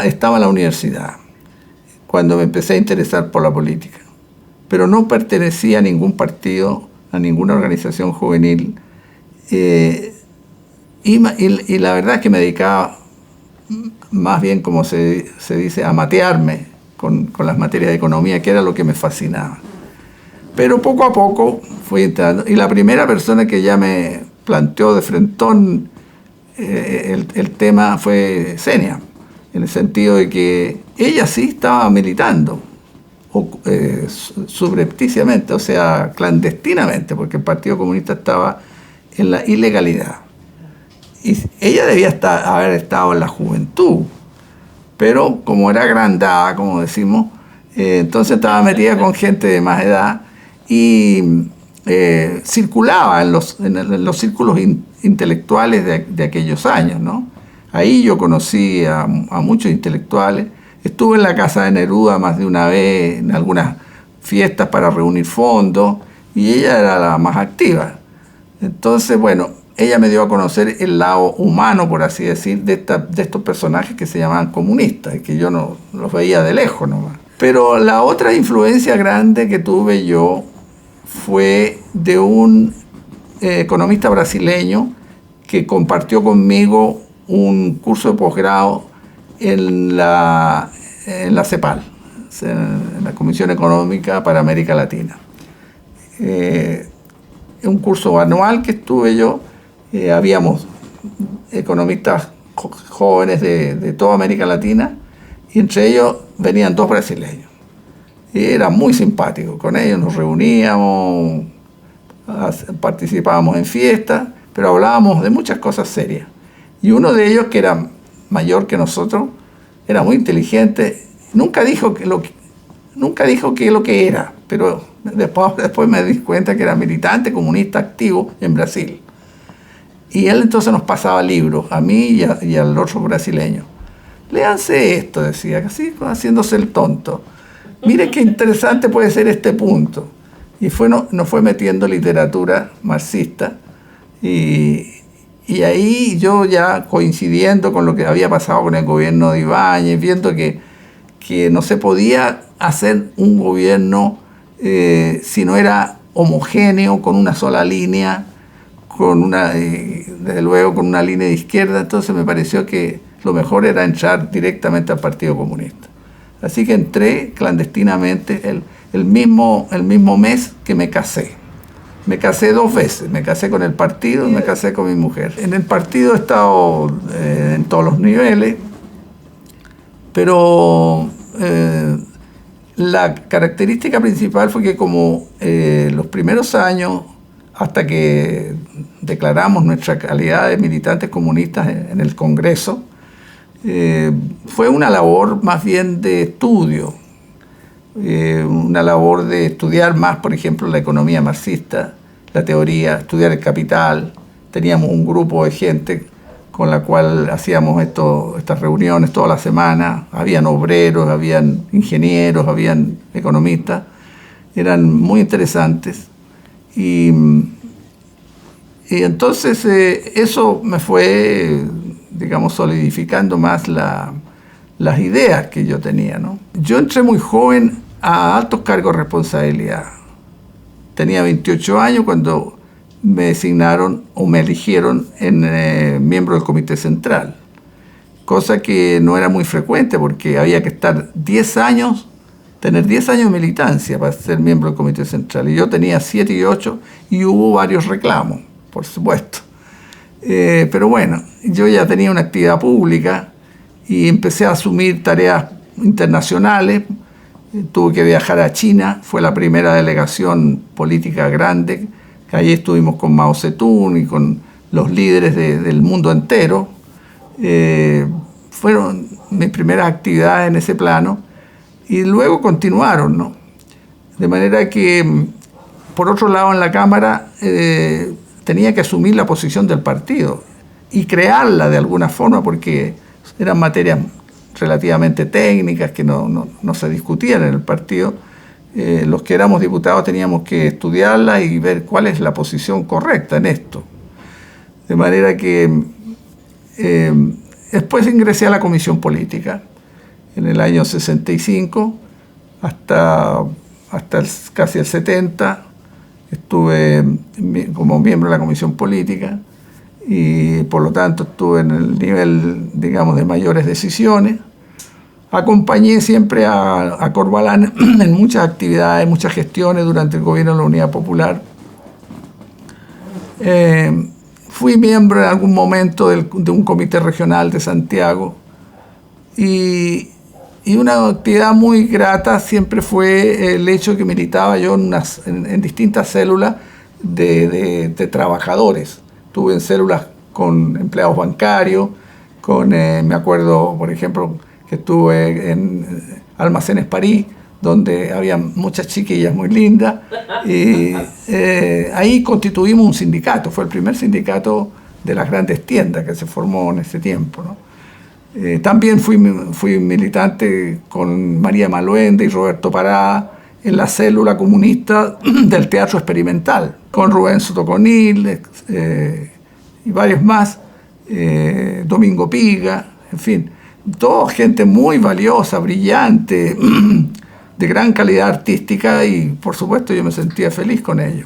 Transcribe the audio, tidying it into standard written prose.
Estaba en la universidad cuando me empecé a interesar por la política, pero no pertenecía a ningún partido, a ninguna organización juvenil, y la verdad es que me dedicaba más bien, como se dice, a matearme con las materias de economía, que era lo que me fascinaba. Pero poco a poco fui entrando, y la primera persona que ya me planteó de frentón el tema fue Xenia, en el sentido de que ella sí estaba militando, subrepticiamente, o sea, clandestinamente, porque el Partido Comunista estaba en la ilegalidad. Y ella debía haber estado en la juventud, pero como era agrandada, como decimos, entonces estaba metida con gente de más edad y circulaba en los círculos intelectuales de aquellos años, ¿no? Ahí yo conocí a muchos intelectuales. Estuve en la casa de Neruda más de una vez, en algunas fiestas para reunir fondos, y ella era la más activa. Entonces, bueno, ella me dio a conocer el lado humano, por así decir, de estos personajes que se llamaban comunistas, y que yo no los veía de lejos nomás. Pero la otra influencia grande que tuve yo fue de un economista brasileño que compartió conmigo un curso de posgrado en la CEPAL, en la Comisión Económica para América Latina. Un curso anual que estuve yo, habíamos economistas jóvenes de toda América Latina, y entre ellos venían 2 brasileños. Y era muy simpático, con ellos nos reuníamos, participábamos en fiestas, pero hablábamos de muchas cosas serias. Y uno de ellos, que era mayor que nosotros, era muy inteligente, nunca dijo que lo que era, pero después me di cuenta que era militante comunista activo en Brasil. Y él entonces nos pasaba libros, a mí y al otro brasileño. Léanse esto, decía, así haciéndose el tonto. Mire qué interesante puede ser este punto. Y nos fue metiendo literatura marxista, y ahí yo ya coincidiendo con lo que había pasado con el gobierno de Ibáñez, viendo que no se podía hacer un gobierno si no era homogéneo, con una sola línea, desde luego con una línea de izquierda. Entonces me pareció que lo mejor era entrar directamente al Partido Comunista. Así que entré clandestinamente el mismo mes que me casé. Me casé 2 veces, me casé con el partido y me casé con mi mujer. En el partido he estado en todos los niveles, pero la característica principal fue que como los primeros años, hasta que declaramos nuestra calidad de militantes comunistas en el Congreso, fue una labor más bien de estudio, una labor de estudiar más, por ejemplo, la economía marxista, la teoría, estudiar el capital. Teníamos un grupo de gente con la cual hacíamos estas reuniones toda la semana. Habían obreros, habían ingenieros, habían economistas. Eran muy interesantes. Y entonces eso me fue, digamos, solidificando más las ideas que yo tenía, ¿no? Yo entré muy joven a altos cargos de responsabilidad. Tenía 28 años cuando me designaron o me eligieron en miembro del Comité Central, cosa que no era muy frecuente porque había que estar 10 años, tener 10 años de militancia para ser miembro del Comité Central. Y yo tenía 7 y 8 y hubo varios reclamos, por supuesto. Pero bueno, yo ya tenía una actividad pública y empecé a asumir tareas internacionales. Tuve que viajar a China, fue la primera delegación política grande. Allí estuvimos con Mao Zedong y con los líderes del mundo entero. Fueron mis primeras actividades en ese plano y luego continuaron, ¿no? De manera que, por otro lado, en la Cámara tenía que asumir la posición del partido y crearla de alguna forma, porque eran materias relativamente técnicas que no se discutían en el partido. Los que éramos diputados teníamos que estudiarla y ver cuál es la posición correcta en esto. De manera que después ingresé a la Comisión Política, en el año 65 hasta casi el 70. Estuve como miembro de la Comisión Política y por lo tanto estuve en el nivel, digamos, de mayores decisiones. Acompañé siempre a Corbalán en muchas actividades, muchas gestiones durante el gobierno de la Unidad Popular. Fui miembro en algún momento de un comité regional de Santiago y una actividad muy grata siempre fue el hecho de que militaba yo en distintas células de trabajadores. Estuve en células con empleados bancarios, me acuerdo, por ejemplo, que estuve en Almacenes París, donde había muchas chiquillas muy lindas, y ahí constituimos un sindicato. Fue el primer sindicato de las grandes tiendas que se formó en ese tiempo, ¿no? También fui militante con María Maluenda y Roberto Pará en la célula comunista del Teatro Experimental, con Rubén Sotoconil y varios más, Domingo Piga, en fin, toda gente muy valiosa, brillante, de gran calidad artística, y por supuesto yo me sentía feliz con ello.